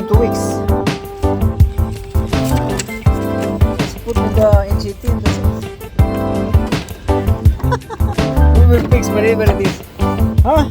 in 2 weeks. Just put in the NGT and that's it. We will fix whatever it is. Huh?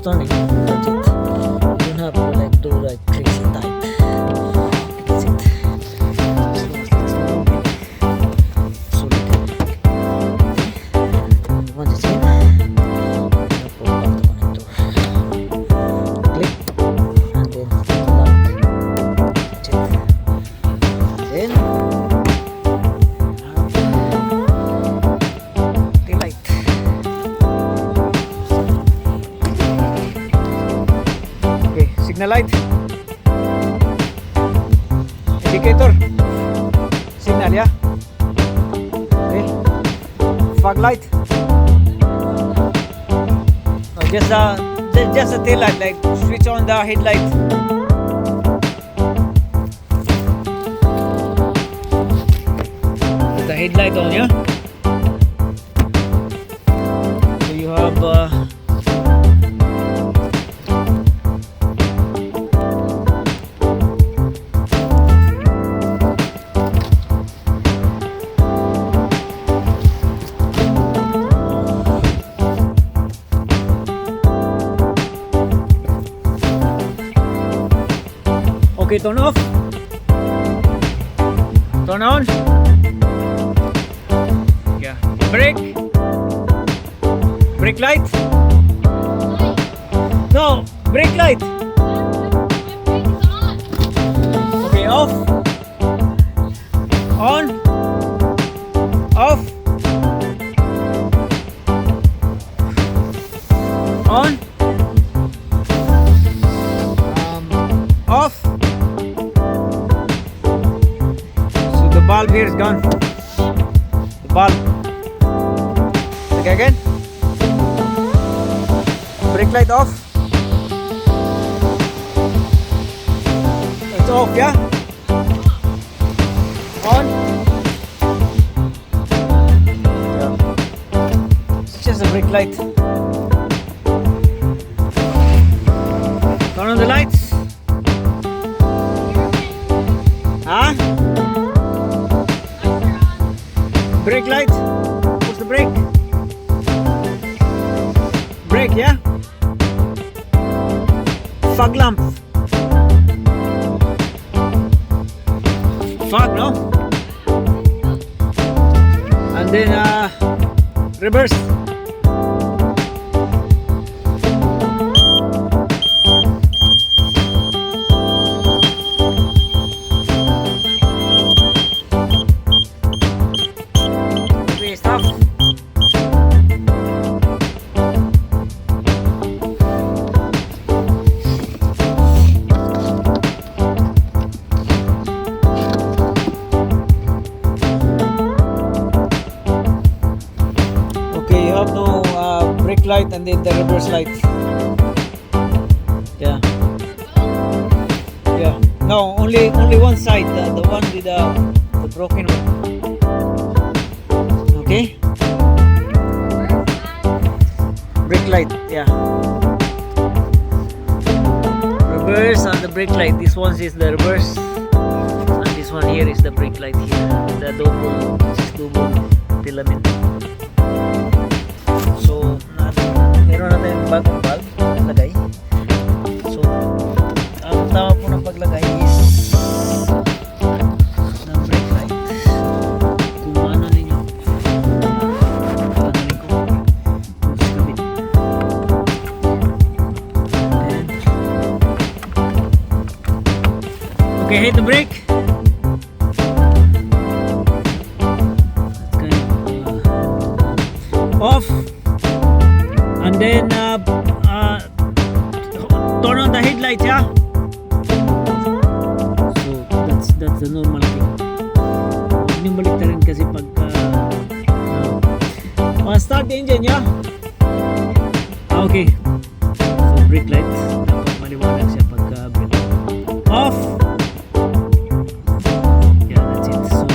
Turning, that's it. You don't have to like do like crazy tight. That's it. Solid. Okay. Once it's in, pull back the connector. Click and then pull out. That's it. And then tail light. Signal light, indicator, signal, yeah. Okay. Fog light. Oh, just the tail light, like switch on the headlight. Put the headlight on, yeah. So you have. Okay, turn off. Turn on. Yeah. Brake. Brake light. No, brake light. Okay, off. On. Off. On. Off. So the bulb here is gone. The bulb. Okay, again. Brake light off. It's off, yeah? On. Yeah. It's just a brake light. Turn on the lights. Huh? Brake light. What's the brake? Brake, yeah? Fog lamp. Fog, no? And then reverse. Okay, stop. You have no brake light and then the reverse light. Yeah. Yeah. No, only one side, the one with the broken one. Okay. Brake light. Yeah. Reverse and the brake light. This one is the reverse, and this one here is the brake light here. The double filament. So, meron natin bagong valve naglagay. So, ang tama po ng paglagay is ng brake light. Kung ano ninyo, tanggalin ko kung sa kabit. Then, okay, hit the brake. Off. And then turn on the headlight, yeah. So that's the normal thing. Huwag niyong baliktarin kasi pagka start the engine, yeah. Okay. So brake light, dapat maliwanag siya pagka brake. Off. Yeah, that's it. So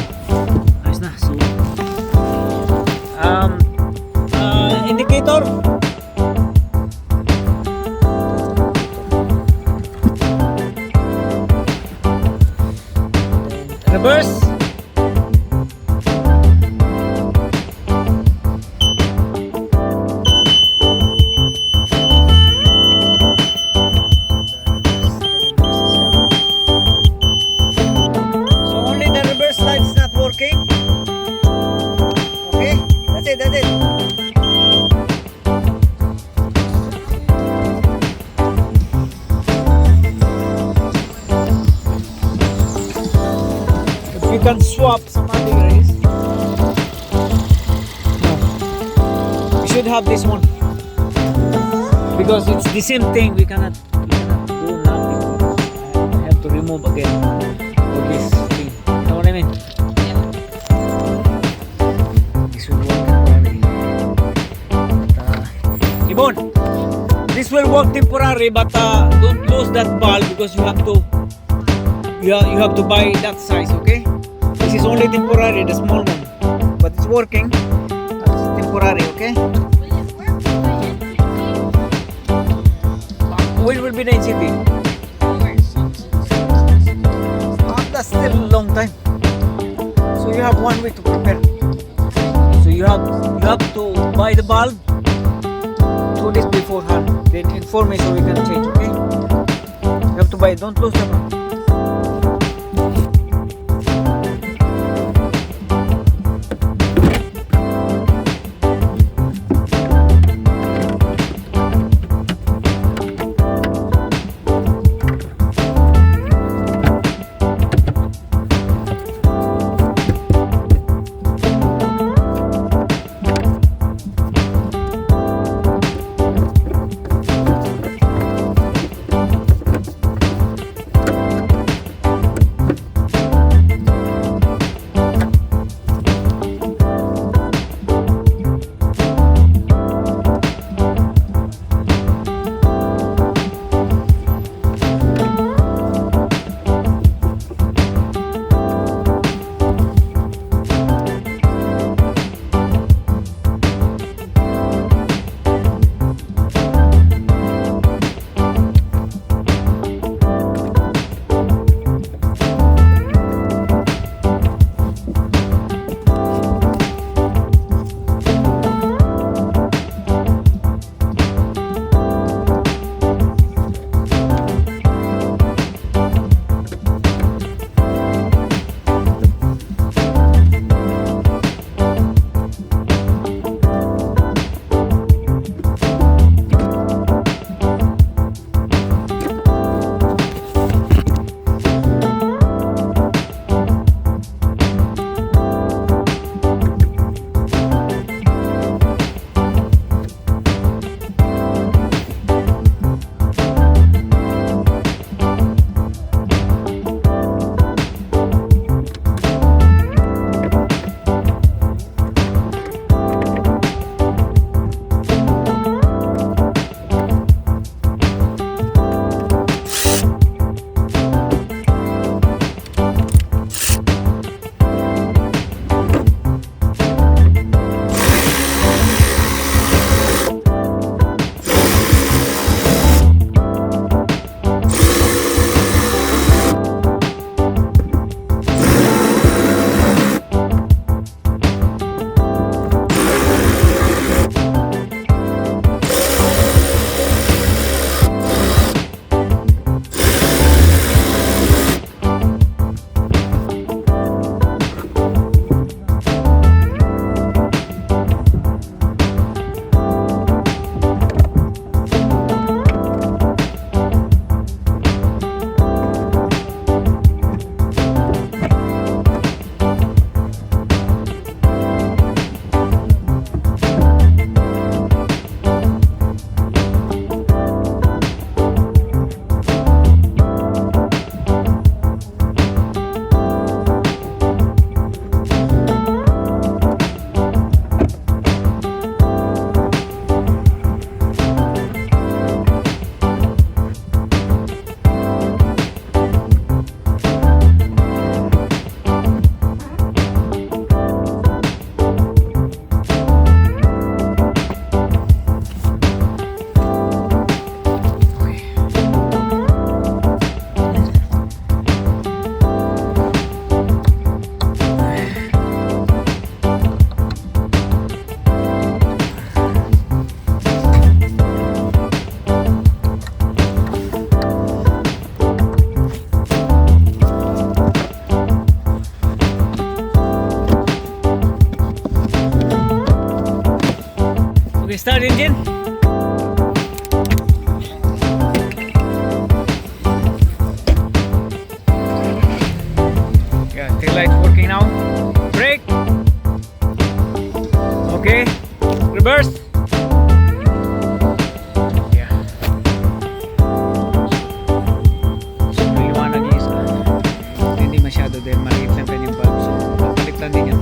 ayos na. So indicator. Reverse. So only the reverse light is not working. Okay, that's it, that's it. You can swap some other race. No, you should have this one because it's the same thing. We cannot do nothing. I have to remove again for this thing. You know what I mean? This will work temporarily. But, Ibon, this will work temporary, but don't lose that bulb because you have to buy that size. Okay. This is only temporary, the small one, but it's working. It's temporary, okay? When will be the NCT? That's still a long time. So you have 1 week to prepare. So you have to buy the bulb 2 days beforehand. Then inform me so we can change, okay? You have to buy it. Don't lose the bulb. start engine. Yeah, tail lights working now. Brake. Okay. Reverse. Yeah. So, liwanag yung isa. Hindi masyado din. Maliit lang kanyang bulb. So, papalit lang din yan.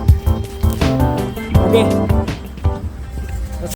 Okay.